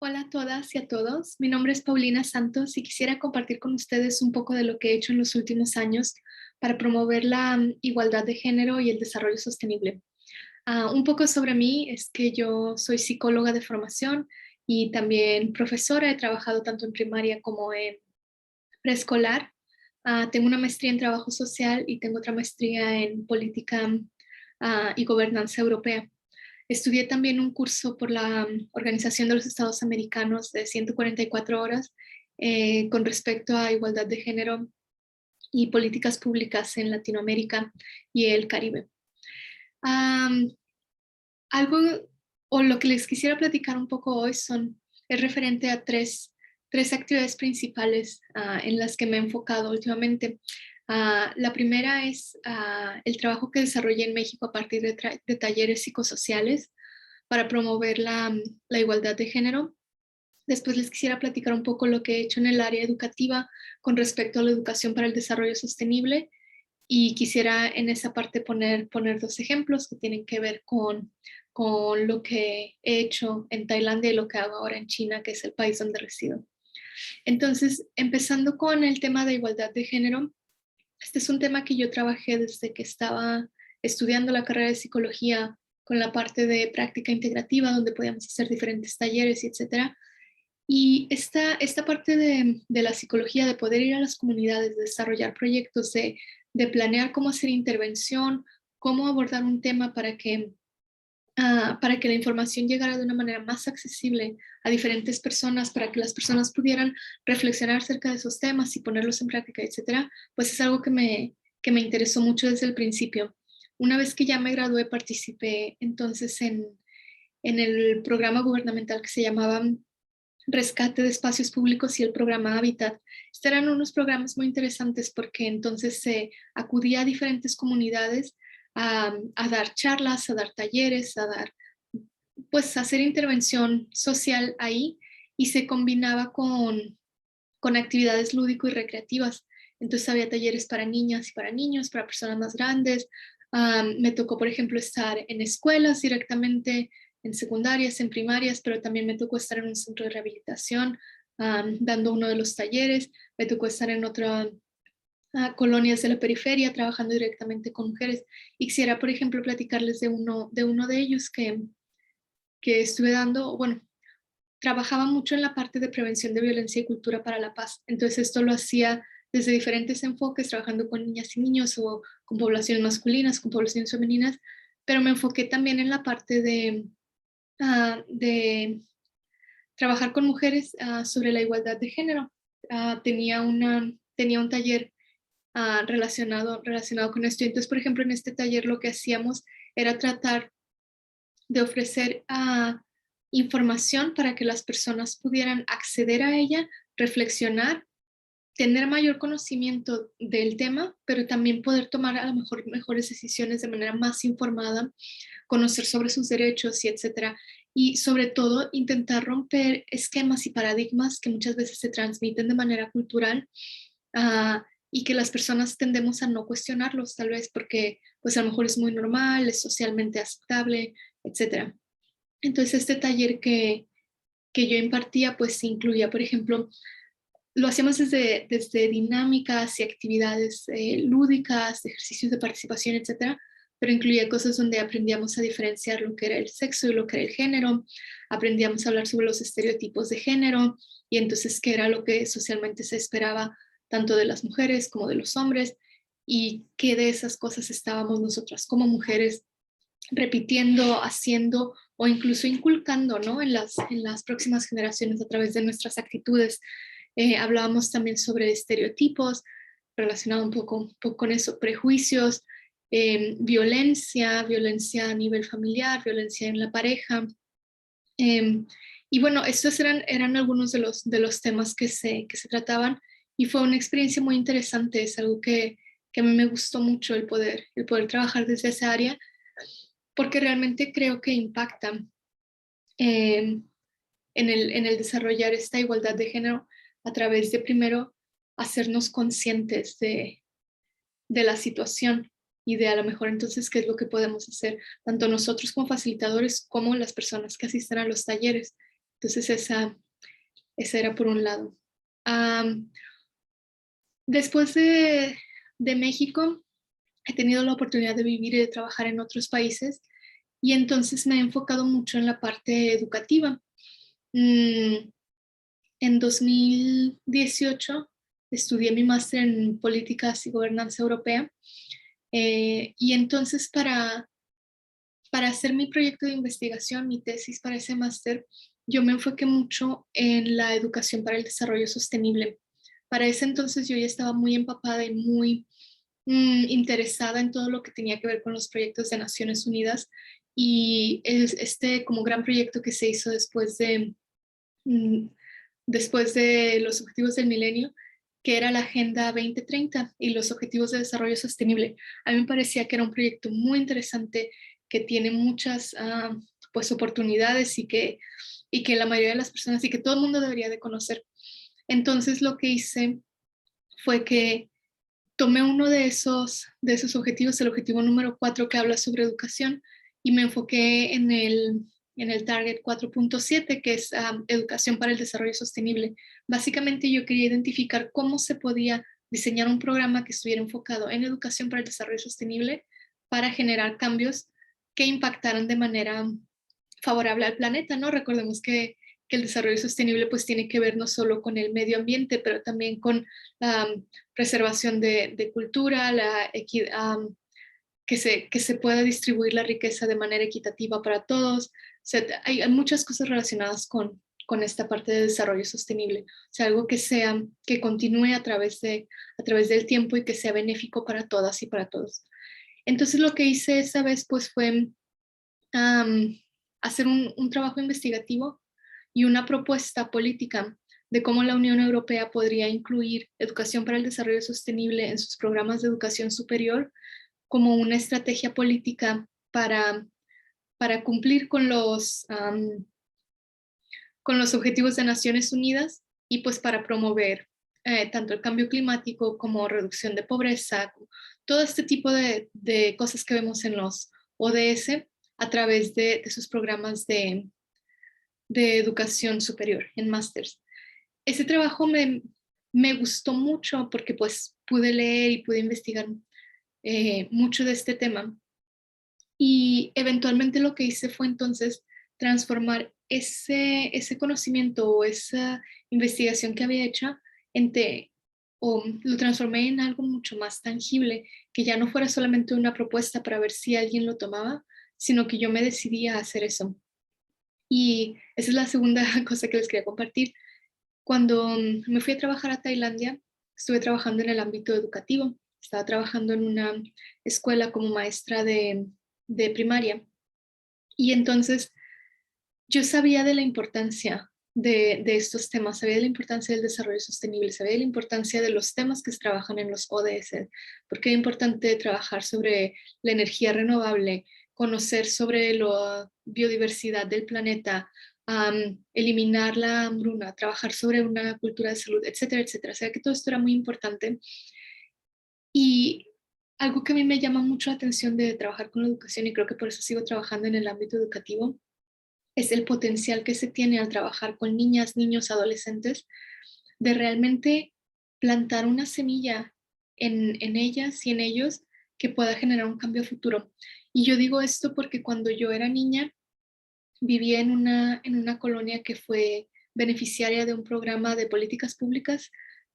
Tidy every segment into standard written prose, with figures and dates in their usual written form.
Hola a todas y a todos. Mi nombre es Paulina Santos y quisiera compartir con ustedes un poco de lo que he hecho en los últimos años para promover la igualdad de género y el desarrollo sostenible. Un poco sobre mí es que yo soy psicóloga de formación y también profesora. He trabajado tanto en primaria como en preescolar. Tengo una maestría en trabajo social y tengo otra maestría en política y gobernanza europea. Estudié también un curso por la Organización de los Estados Americanos de 144 horas con respecto a igualdad de género y políticas públicas en Latinoamérica y el Caribe. Am, Algo o lo que les quisiera platicar un poco hoy es referente a tres actividades principales en las que me he enfocado últimamente. La primera es el trabajo que desarrollé en México a partir de talleres psicosociales para promover la igualdad de género. Después les quisiera platicar un poco lo que he hecho en el área educativa con respecto a la educación para el desarrollo sostenible y quisiera en esa parte poner dos ejemplos que tienen que ver con lo que he hecho en Tailandia y lo que hago ahora en China, que es el país donde resido. Entonces, empezando con el tema de igualdad de género, este es un tema que yo trabajé desde que estaba estudiando la carrera de psicología con la parte de práctica integrativa, donde podíamos hacer diferentes talleres y etcétera. Y esta parte de la psicología, de poder ir a las comunidades, de desarrollar proyectos, de planear cómo hacer intervención, cómo abordar un tema para que la información llegara de una manera más accesible a diferentes personas, para que las personas pudieran reflexionar acerca de esos temas y ponerlos en práctica, etcétera, pues es algo que me interesó mucho desde el principio. Una vez que ya me gradué, participé entonces en el programa gubernamental que se llamaba Rescate de Espacios Públicos y el programa Hábitat. Estos eran unos programas muy interesantes porque entonces se acudía a diferentes comunidades a dar charlas, a dar talleres, pues hacer intervención social ahí y se combinaba con actividades lúdico y recreativas. Entonces había talleres para niñas y para niños, para personas más grandes. Me tocó, por ejemplo, estar en escuelas directamente, en secundarias, en primarias, pero también me tocó estar en un centro de rehabilitación dando uno de los talleres. Me tocó estar en otra colonias de la periferia trabajando directamente con mujeres. Y quisiera, por ejemplo, platicarles de uno de ellos que estuve dando, bueno, trabajaba mucho en la parte de prevención de violencia y cultura para la paz. Entonces esto lo hacía desde diferentes enfoques, trabajando con niñas y niños o con poblaciones masculinas, con poblaciones femeninas, pero me enfoqué también en la parte de trabajar con mujeres sobre la igualdad de género. Tenía un taller relacionado con esto. Entonces, por ejemplo, en este taller lo que hacíamos era tratar de ofrecer información para que las personas pudieran acceder a ella, reflexionar, tener mayor conocimiento del tema, pero también poder tomar a lo mejor mejores decisiones de manera más informada, conocer sobre sus derechos y etcétera. Y sobre todo intentar romper esquemas y paradigmas que muchas veces se transmiten de manera cultural y que las personas tendemos a no cuestionarlos, tal vez porque pues a lo mejor es muy normal, es socialmente aceptable, etcétera. Entonces este taller que yo impartía pues incluía, por ejemplo, lo hacíamos desde dinámicas y actividades lúdicas, ejercicios de participación, etcétera, pero incluía cosas donde aprendíamos a diferenciar lo que era el sexo y lo que era el género, aprendíamos a hablar sobre los estereotipos de género y entonces qué era lo que socialmente se esperaba tanto de las mujeres como de los hombres y qué de esas cosas estábamos nosotras como mujeres repitiendo, haciendo o incluso inculcando, ¿no? En las próximas generaciones a través de nuestras actitudes. Hablábamos también sobre estereotipos, relacionado un poco con eso, prejuicios, violencia a nivel familiar, violencia en la pareja. Eh, y bueno, estos eran algunos de los temas que se trataban y fue una experiencia muy interesante, es algo que a mí me gustó mucho el poder trabajar desde esa área porque realmente creo que impacta eh, en el desarrollar esta igualdad de género a través de primero hacernos conscientes de la situación y de a lo mejor entonces qué es lo que podemos hacer, tanto nosotros como facilitadores como las personas que asisten a los talleres. Entonces esa era por un lado. Am, Después de México, he tenido la oportunidad de vivir y de trabajar en otros países y entonces me he enfocado mucho en la parte educativa. Mm, en 2018 estudié mi máster en políticas y gobernanza europea y entonces para hacer mi proyecto de investigación, mi tesis para ese máster, yo me enfoqué mucho en la educación para el desarrollo sostenible. Para ese entonces yo ya estaba muy empapada y muy interesada en todo lo que tenía que ver con los proyectos de Naciones Unidas y este como gran proyecto que se hizo mm, después de los objetivos del milenio, que era la Agenda 2030 y los Objetivos de Desarrollo Sostenible. A mí me parecía que era un proyecto muy interesante, que tiene muchas pues oportunidades y que la mayoría de las personas y que todo el mundo debería de conocer. Entonces lo que hice fue que tomé uno de esos objetivos, el objetivo número 4 que habla sobre educación, y me enfoqué en el Target 4.7, que es educación para el desarrollo sostenible. Básicamente yo quería identificar cómo se podía diseñar un programa que estuviera enfocado en educación para el desarrollo sostenible para generar cambios que impactaran de manera favorable al planeta, ¿no? Recordemos que el desarrollo sostenible pues tiene que ver no solo con el medio ambiente, pero también con la preservación de cultura, que se pueda distribuir la riqueza de manera equitativa para todos. O sea, hay muchas cosas relacionadas con esta parte de desarrollo sostenible. O sea, algo que continúe a través del tiempo y que sea benéfico para todas y para todos. Entonces lo que hice esa vez pues fue hacer un trabajo investigativo y una propuesta política de cómo la Unión Europea podría incluir educación para el desarrollo sostenible en sus programas de educación superior como una estrategia política para cumplir con los objetivos de Naciones Unidas y pues para promover tanto el cambio climático como reducción de pobreza, todo este tipo de cosas que vemos en los ODS a través de sus programas de educación superior en másters. Ese trabajo me gustó mucho porque pues pude leer y pude investigar mucho de este tema y eventualmente lo que hice fue entonces transformar ese conocimiento o esa investigación que había hecho en o lo transformé en algo mucho más tangible, que ya no fuera solamente una propuesta para ver si alguien lo tomaba, sino que yo me decidí a hacer eso. Y esa es la segunda cosa que les quería compartir. Cuando me fui a trabajar a Tailandia, estuve trabajando en el ámbito educativo. Estaba trabajando en una escuela como maestra de primaria. Y entonces yo sabía de la importancia de estos temas, sabía de la importancia del desarrollo sostenible, sabía de la importancia de los temas que se trabajan en los ODS, porque es importante trabajar sobre la energía renovable, conocer sobre la biodiversidad del planeta, eliminar la hambruna, trabajar sobre una cultura de salud, etcétera, etcétera. O sea que todo esto era muy importante. Y algo que a mí me llama mucho la atención de trabajar con la educación, y creo que por eso sigo trabajando en el ámbito educativo, es el potencial que se tiene al trabajar con niñas, niños, adolescentes, de realmente plantar una semilla en ellas y en ellos que pueda generar un cambio futuro. Y yo digo esto porque cuando yo era niña, vivía en una colonia que fue beneficiaria de un programa de políticas públicas,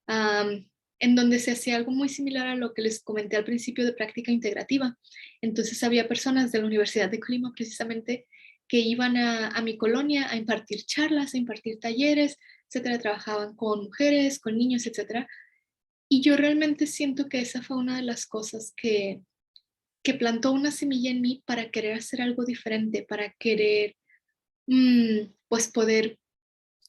en donde se hacía algo muy similar a lo que les comenté al principio de práctica integrativa. Entonces había personas de la Universidad de Colima precisamente que iban a mi colonia a impartir charlas, a impartir talleres, etcétera, trabajaban con mujeres, con niños, etcétera. Y yo realmente siento que esa fue una de las cosas que plantó una semilla en mí para querer hacer algo diferente, para querer pues poder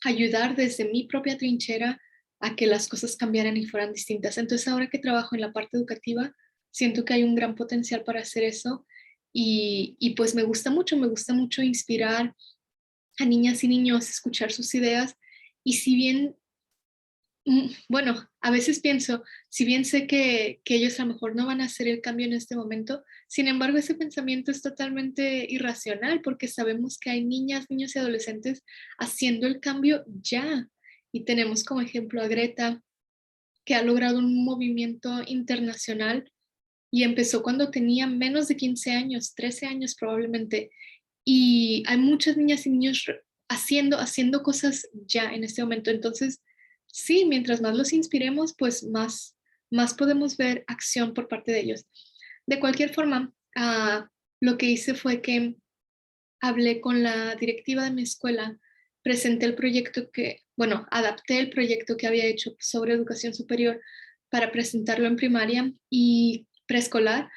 ayudar desde mi propia trinchera a que las cosas cambiaran y fueran distintas. Entonces, ahora que trabajo en la parte educativa, siento que hay un gran potencial para hacer eso y pues me gusta mucho inspirar a niñas y niños, escuchar sus ideas y si bien Bueno, a veces pienso, si bien sé que ellos a lo mejor no van a hacer el cambio en este momento, sin embargo, ese pensamiento es totalmente irracional porque sabemos que hay niñas, niños y adolescentes haciendo el cambio ya. Y tenemos como ejemplo a Greta, que ha logrado un movimiento internacional y empezó cuando tenía menos de 15 años, 13 años probablemente. Y hay muchas niñas y niños haciendo cosas ya en este momento. Entonces, sí, mientras más los inspiremos, pues más podemos ver acción por parte de ellos. De cualquier forma, lo que hice fue que hablé con la directiva de mi escuela, presenté el proyecto bueno, adapté el proyecto que había hecho sobre educación superior para presentarlo en primaria y preescolar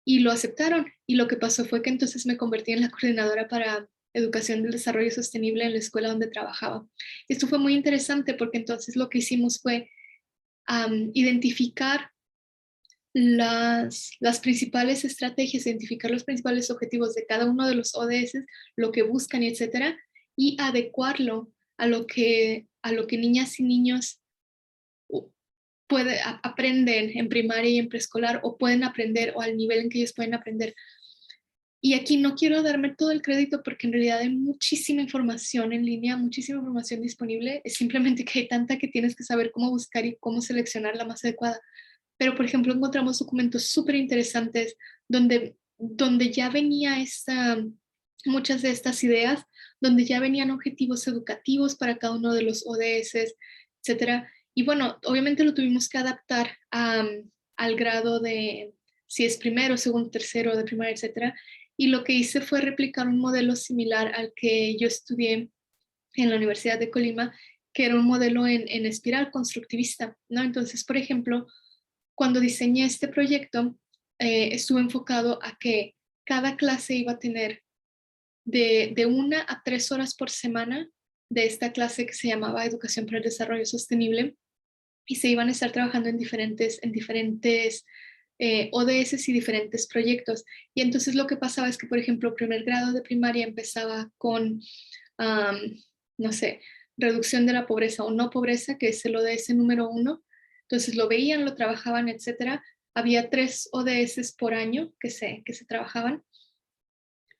y lo aceptaron. Y lo que pasó fue que entonces me convertí en la coordinadora para educación del desarrollo sostenible en la escuela donde trabajaba. Esto fue muy interesante porque entonces lo que hicimos fue identificar las principales estrategias, identificar los principales objetivos de cada uno de los ODS, lo que buscan, etcétera, y adecuarlo a lo que niñas y niños aprenden en primaria y en preescolar o pueden aprender o al nivel en que ellos pueden aprender. Y aquí no quiero darme todo el crédito porque en realidad hay muchísima información en línea, muchísima información disponible. Es simplemente que hay tanta que tienes que saber cómo buscar y cómo seleccionar la más adecuada. Pero, por ejemplo, encontramos documentos súper interesantes donde ya venía muchas de estas ideas, donde ya venían objetivos educativos para cada uno de los ODS, etcétera. Y bueno, obviamente lo tuvimos que adaptar al grado de si es primero, segundo, tercero de primaria, etcétera. Y lo que hice fue replicar un modelo similar al que yo estudié en la Universidad de Colima, que era un modelo en espiral constructivista, ¿no? Entonces, por ejemplo, cuando diseñé este proyecto, estuve enfocado a que cada clase iba a tener de 1 a 3 horas por semana de esta clase que se llamaba Educación para el Desarrollo Sostenible y se iban a estar trabajando en diferentes ODS y diferentes proyectos. Y entonces lo que pasaba es que, por ejemplo, primer grado de primaria empezaba con, um, no sé, reducción de la pobreza o no pobreza, que es el ODS número 1. Entonces lo veían, lo trabajaban, etcétera. Había 3 ODS por año que se trabajaban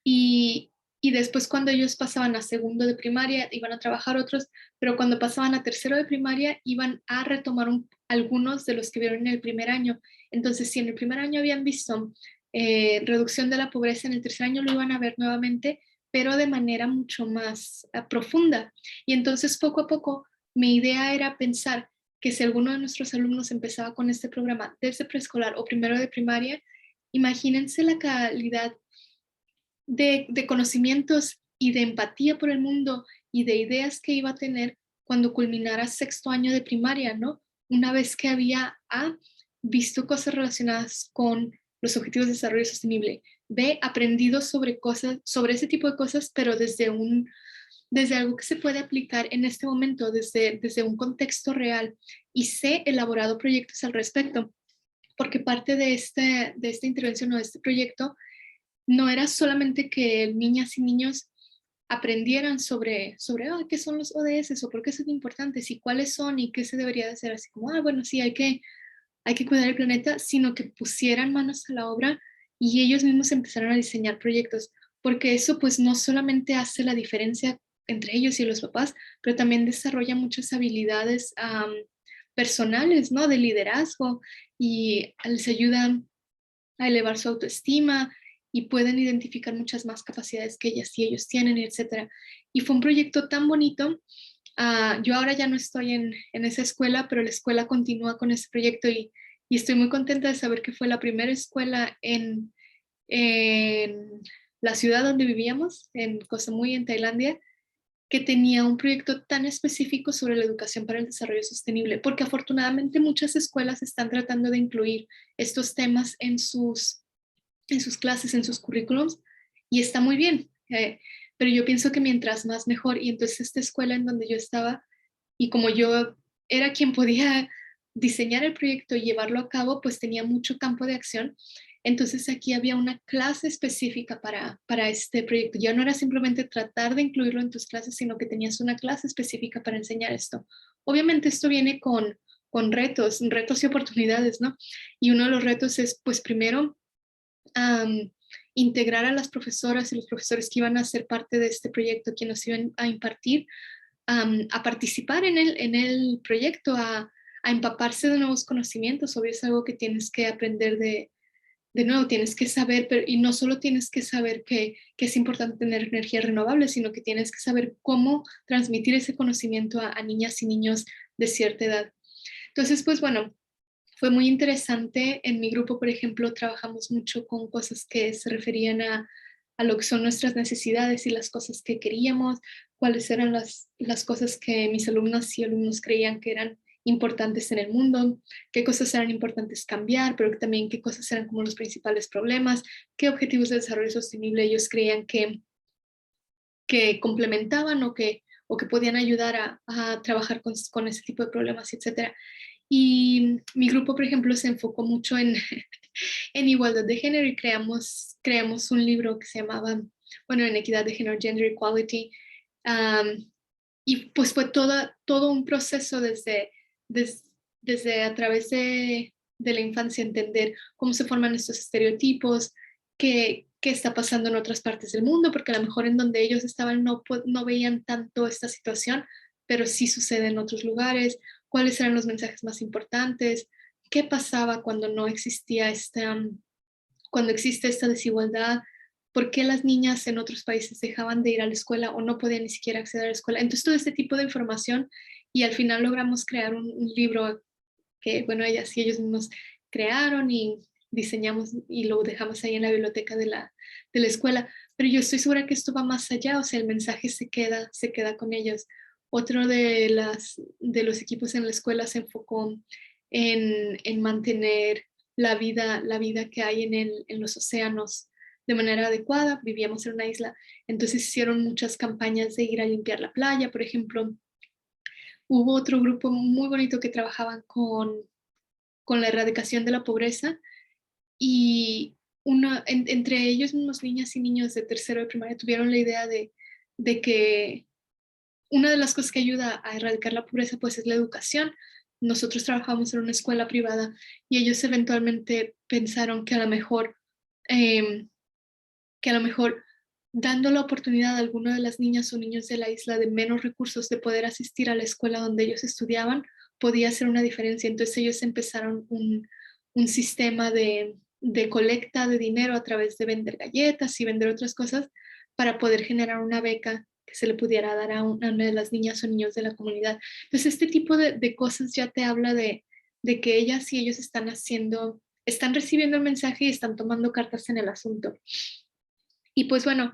y después cuando ellos pasaban a segundo de primaria iban a trabajar otros, pero cuando pasaban a tercero de primaria iban a retomar algunos de los que vieron en el primer año. Entonces, si en el primer año habían visto reducción de la pobreza, en el tercer año lo iban a ver nuevamente, pero de manera mucho más profunda. Y entonces, poco a poco, mi idea era pensar que si alguno de nuestros alumnos empezaba con este programa desde preescolar o primero de primaria, imagínense la calidad de conocimientos y de empatía por el mundo y de ideas que iba a tener cuando culminara sexto año de primaria, ¿no? Una vez que había visto cosas relacionadas con los objetivos de desarrollo sostenible, aprendido sobre cosas, sobre ese tipo de cosas, pero desde algo que se puede aplicar en este momento, desde un contexto real y elaborado proyectos al respecto, porque parte de esta intervención o de este proyecto no era solamente que niñas y niños aprendieran sobre qué son los ODS o por qué son importantes y cuáles son y qué se debería de hacer, así como, bueno, sí, hay que cuidar el planeta, sino que pusieran manos a la obra y ellos mismos empezaron a diseñar proyectos, porque eso pues no solamente hace la diferencia entre ellos y los papás, pero también desarrolla muchas habilidades personales, ¿no? De liderazgo y les ayuda a elevar su autoestima y pueden identificar muchas más capacidades que ellas y ellos tienen, etcétera. Y fue un proyecto tan bonito. Yo ahora ya no estoy en esa escuela, pero la escuela continúa con ese proyecto y estoy muy contenta de saber que fue la primera escuela en la ciudad donde vivíamos, en Koh Samui, en Tailandia, que tenía un proyecto tan específico sobre la educación para el desarrollo sostenible, porque afortunadamente muchas escuelas están tratando de incluir estos temas en sus clases, en sus currículums, y está muy bien. Pero yo pienso que mientras más mejor, y entonces esta escuela en donde yo estaba, y como yo era quien podía diseñar el proyecto y llevarlo a cabo, pues tenía mucho campo de acción. Entonces aquí había una clase específica para este proyecto. Ya no era simplemente tratar de incluirlo en tus clases, sino que tenías una clase específica para enseñar esto, Obviamente esto viene con retos y oportunidades, ¿no? Y uno de los retos es, pues primero, am, integrar a las profesoras y los profesores que iban a ser parte de este proyecto, que nos iban a impartir, a participar en el proyecto, a empaparse de nuevos conocimientos. Obvio es algo que tienes que aprender de nuevo, tienes que saber, pero, y no solo tienes que saber que es importante tener energía renovable, sino que tienes que saber cómo transmitir ese conocimiento a niñas y niños de cierta edad. Entonces, pues bueno, fue muy interesante. En mi grupo, por ejemplo, trabajamos mucho con cosas que se referían a lo que son nuestras necesidades y las cosas que queríamos, cuáles eran las cosas que mis alumnas y alumnos creían que eran importantes en el mundo, qué cosas eran importantes cambiar, pero también qué cosas eran como los principales problemas, qué objetivos de desarrollo sostenible ellos creían que complementaban o que podían ayudar a trabajar con ese tipo de problemas, etcétera. Y mi grupo, por ejemplo, se enfocó mucho en igualdad de género y creamos un libro que se llamaba, bueno, en equidad de género, Gender Equality. Um, y pues fue todo un proceso des- desde a través de la infancia entender cómo se forman estos estereotipos, qué está pasando en otras partes del mundo, porque a lo mejor en donde ellos estaban no veían tanto esta situación, pero sí sucede en otros lugares, cuáles eran los mensajes más importantes, qué pasaba cuando no existía cuando existe esta desigualdad, por qué las niñas en otros países dejaban de ir a la escuela o no podían ni siquiera acceder a la escuela. Entonces, todo este tipo de información y al final logramos crear un libro que, bueno, ellas y ellos mismos crearon y diseñamos y lo dejamos ahí en la biblioteca de la escuela. Pero yo estoy segura que esto va más allá, o sea, el mensaje se queda con ellos. Otro de los equipos en la escuela se enfocó en mantener la vida que hay en los océanos de manera adecuada. Vivíamos en una isla, entonces hicieron muchas campañas de ir a limpiar la playa, por ejemplo. Hubo otro grupo muy bonito que trabajaban con la erradicación de la pobreza y entre ellos unos niñas y niños de tercero de primaria tuvieron la idea de que una de las cosas que ayuda a erradicar la pobreza pues es la educación. Nosotros trabajamos en una escuela privada y ellos eventualmente pensaron eh, que a lo mejor dando la oportunidad a alguna de las niñas o niños de la isla de menos recursos de poder asistir a la escuela donde ellos estudiaban, podía hacer una diferencia. Entonces ellos empezaron un sistema de colecta de dinero a través de vender galletas y vender otras cosas para poder generar una beca que se le pudiera dar a una de las niñas o niños de la comunidad. Entonces este tipo de cosas ya te habla de que ellas y ellos están recibiendo el mensaje y están tomando cartas en el asunto. Y pues bueno,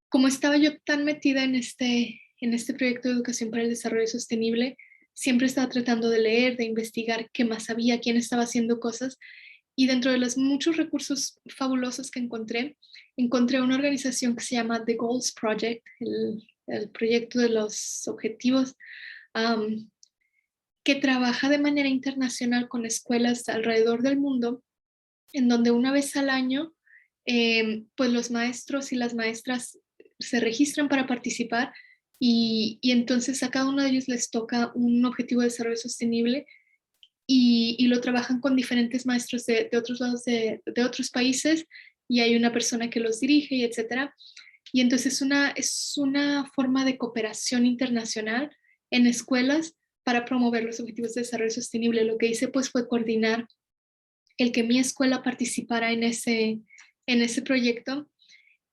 como estaba yo tan metida en este proyecto de educación para el desarrollo sostenible, siempre estaba tratando de leer, de investigar qué más había, quién estaba haciendo cosas. Y dentro de los muchos recursos fabulosos que encontré una organización que se llama The Goals Project, el proyecto de los objetivos, um, que trabaja de manera internacional con escuelas alrededor del mundo, en donde una vez al año, pues los maestros y las maestras se registran para participar y entonces a cada uno de ellos les toca un objetivo de desarrollo sostenible y lo trabajan con diferentes maestros de otros lados de otros países y hay una persona que los dirige y etcétera. Y entonces es una forma de cooperación internacional en escuelas para promover los objetivos de desarrollo sostenible. Lo que hice pues fue coordinar el que mi escuela participara en ese proyecto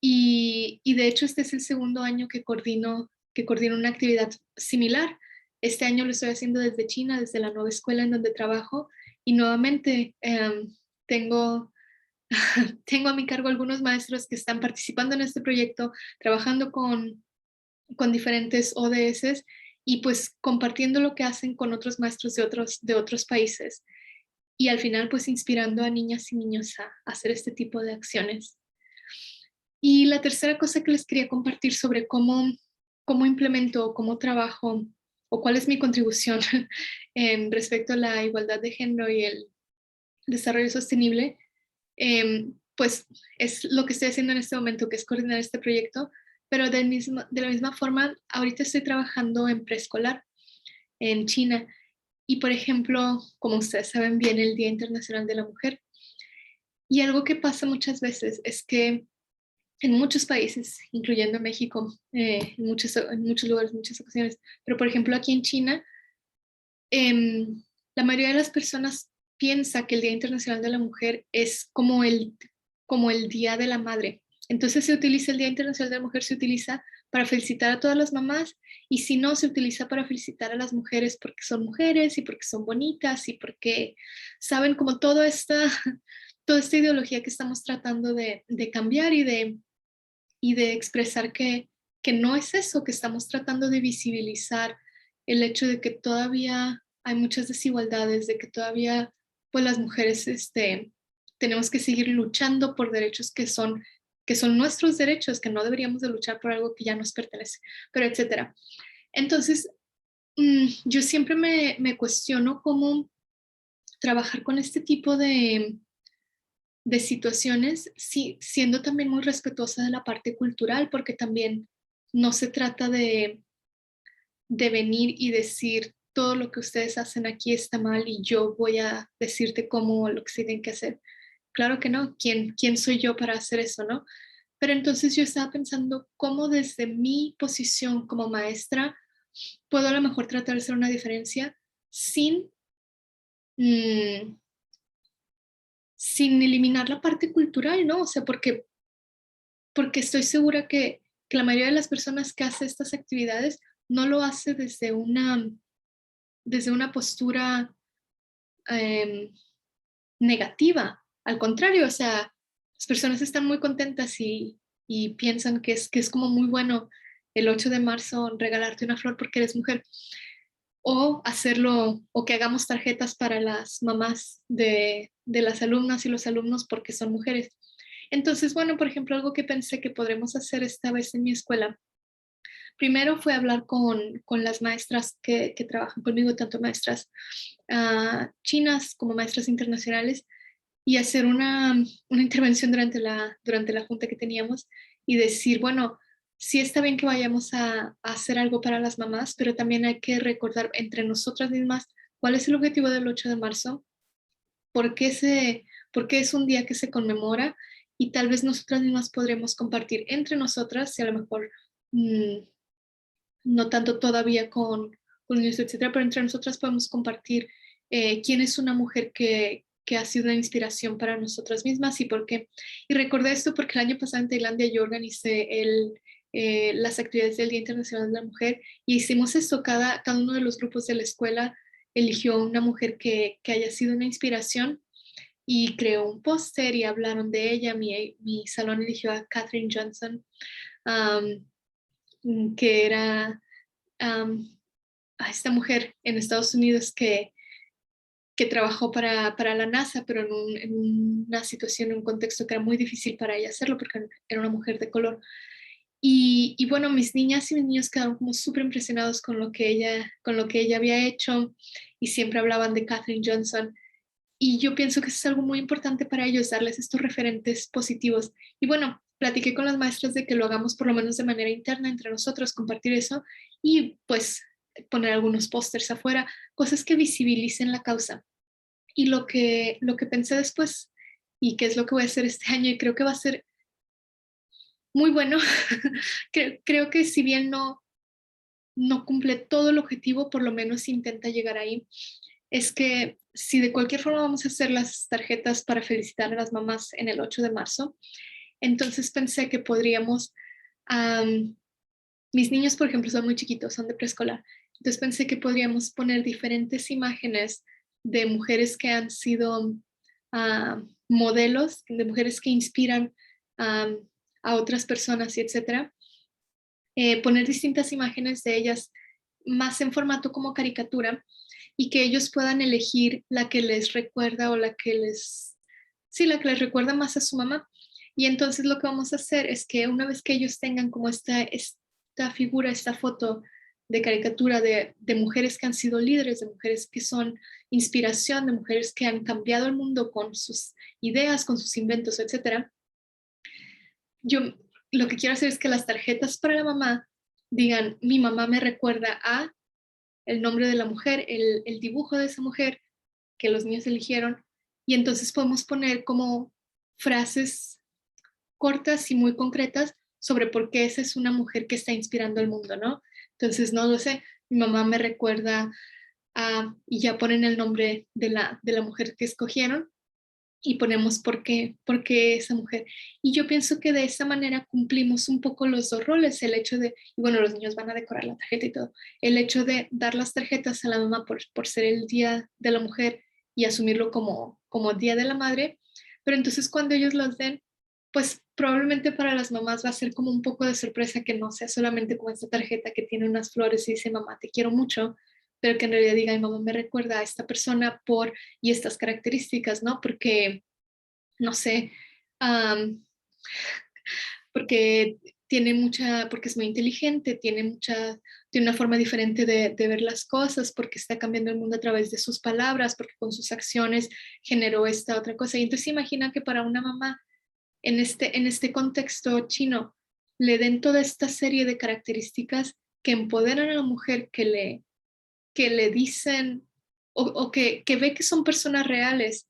y de hecho este es el segundo año que coordino una actividad similar. Este año lo estoy haciendo desde China, desde la nueva escuela en donde trabajo y nuevamente tengo, tengo a mi cargo algunos maestros que están participando en este proyecto, trabajando con diferentes ODS y pues compartiendo lo que hacen con otros maestros de otros países y al final pues inspirando a niñas y niños a hacer este tipo de acciones. Y la tercera cosa que les quería compartir sobre cómo implemento, cómo trabajo o cuál es mi contribución en respecto a la igualdad de género y el desarrollo sostenible, pues es lo que estoy haciendo en este momento, que es coordinar este proyecto, pero de la misma forma, ahorita estoy trabajando en preescolar en China. Y por ejemplo, como ustedes saben bien, el Día Internacional de la Mujer. Y algo que pasa muchas veces es que en muchos países, incluyendo México, en muchos lugares, muchas ocasiones, pero por ejemplo aquí en China, la mayoría de las personas piensa que el Día Internacional de la Mujer es como el Día de la Madre. Entonces se utiliza el Día Internacional de la Mujer, se utiliza para felicitar a todas las mamás y si no, se utiliza para felicitar a las mujeres porque son mujeres y porque son bonitas y porque saben como toda esta ideología que estamos tratando de cambiar y de expresar que no es eso, que estamos tratando de visibilizar el hecho de que todavía hay muchas desigualdades, de que todavía pues las mujeres tenemos que seguir luchando por derechos que son nuestros derechos, que no deberíamos de luchar por algo que ya nos pertenece, pero etcétera. Entonces, yo siempre me cuestiono cómo trabajar con este tipo de situaciones, sí, siendo también muy respetuosa de la parte cultural, porque también no se trata de venir y decir todo lo que ustedes hacen aquí está mal y yo voy a decirte cómo lo que se tienen que hacer. Claro que no, ¿quién soy yo para hacer eso, no? Pero entonces yo estaba pensando cómo desde mi posición como maestra puedo a lo mejor tratar de hacer una diferencia sin, mm, sin eliminar la parte cultural, ¿no? O sea, porque estoy segura que la mayoría de las personas que hace estas actividades no lo hace desde una postura eh, negativa. Al contrario, o sea, las personas están muy contentas y piensan que es como muy bueno el 8 de marzo regalarte una flor porque eres mujer. O hacerlo, o que hagamos tarjetas para las mamás de las alumnas y los alumnos porque son mujeres. Entonces, bueno, por ejemplo, algo que pensé que podremos hacer esta vez en mi escuela, primero fue hablar con las maestras que trabajan conmigo, tanto maestras chinas como maestras internacionales, y hacer una intervención durante la junta que teníamos y decir, bueno, sí está bien que vayamos a hacer algo para las mamás, pero también hay que recordar entre nosotras mismas cuál es el objetivo del 8 de marzo, por qué, por qué es un día que se conmemora y tal vez nosotras mismas podremos compartir entre nosotras y a lo mejor mm, no tanto todavía con niños, etcétera, pero entre nosotras podemos compartir quién es una mujer que ha sido una inspiración para nosotras mismas y por qué. Y recordé esto porque el año pasado en Tailandia yo organicé las actividades del Día Internacional de la Mujer y hicimos esto, cada uno de los grupos de la escuela eligió una mujer que haya sido una inspiración y creó un póster y hablaron de ella. Mi salón eligió a Katherine Johnson, que era a esta mujer en Estados Unidos que trabajó para la NASA, pero en una situación, en un contexto que era muy difícil para ella hacerlo porque era una mujer de color. Y bueno, mis niñas y mis niños quedaron como súper impresionados con lo que ella había hecho y siempre hablaban de Katherine Johnson. Y yo pienso que eso es algo muy importante para ellos, darles estos referentes positivos. Y bueno, platiqué con las maestras de que lo hagamos por lo menos de manera interna entre nosotros, compartir eso y pues poner algunos pósters afuera, cosas que visibilicen la causa. Y lo que pensé después, y que es lo que voy a hacer este año, y creo que va a ser muy bueno, creo que si bien no cumple todo el objetivo, por lo menos intenta llegar ahí, es que si de cualquier forma vamos a hacer las tarjetas para felicitar a las mamás en el 8 de marzo, entonces pensé que podríamos, um, mis niños por ejemplo son muy chiquitos, son de preescolar, entonces pensé que podríamos poner diferentes imágenes de mujeres que han sido modelos, de mujeres que inspiran a otras personas y etcétera, poner distintas imágenes de ellas más en formato como caricatura y que ellos puedan elegir la que les recuerda o sí, la que les recuerda más a su mamá. Y entonces lo que vamos a hacer es que una vez que ellos tengan como esta figura, esta foto de caricatura de mujeres que han sido líderes, de mujeres que son inspiración, de mujeres que han cambiado el mundo con sus ideas, con sus inventos, etcétera, yo lo que quiero hacer es que las tarjetas para la mamá digan, mi mamá me recuerda a el nombre de la mujer, el dibujo de esa mujer que los niños eligieron, y entonces podemos poner como frases cortas y muy concretas sobre por qué esa es una mujer que está inspirando al mundo, ¿no? Entonces, no lo sé, mi mamá me recuerda y ya ponen el nombre de la mujer que escogieron y ponemos por qué esa mujer. Y yo pienso que de esa manera cumplimos un poco los dos roles, el hecho de, y bueno, los niños van a decorar la tarjeta y todo, el hecho de dar las tarjetas a la mamá por ser el Día de la Mujer y asumirlo como Día de la Madre, pero entonces cuando ellos los den, pues probablemente para las mamás va a ser como un poco de sorpresa que no sea solamente como esta tarjeta que tiene unas flores y dice, mamá, te quiero mucho, pero que en realidad diga, mi mamá me recuerda a esta persona por y estas características, ¿no? Porque, no sé, um, porque tiene mucha, porque es muy inteligente, tiene una forma diferente de ver las cosas, porque está cambiando el mundo a través de sus palabras, porque con sus acciones generó esta otra cosa. Y entonces imagina que para una mamá en este contexto chino le den toda esta serie de características que empoderan a la mujer, que le dicen o que ve que son personas reales,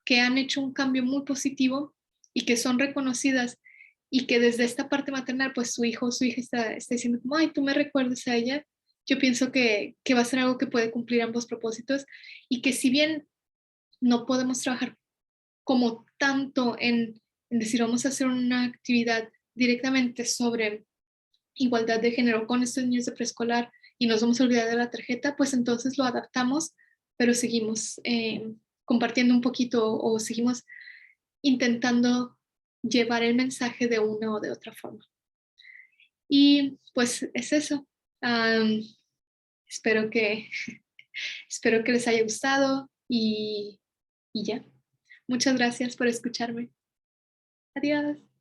que han hecho un cambio muy positivo y que son reconocidas y que desde esta parte maternal, pues su hijo o su hija está diciendo como, ay, tú me recuerdas a ella. Yo pienso que va a ser algo que puede cumplir ambos propósitos y que si bien no podemos trabajar como tanto en decir, vamos a hacer una actividad directamente sobre igualdad de género con estos niños de preescolar y nos vamos a olvidar de la tarjeta, pues entonces lo adaptamos, pero seguimos compartiendo un poquito o seguimos intentando llevar el mensaje de una o de otra forma. Y pues es eso. Um, espero que, espero que les haya gustado y ya. Muchas gracias por escucharme. Adiós.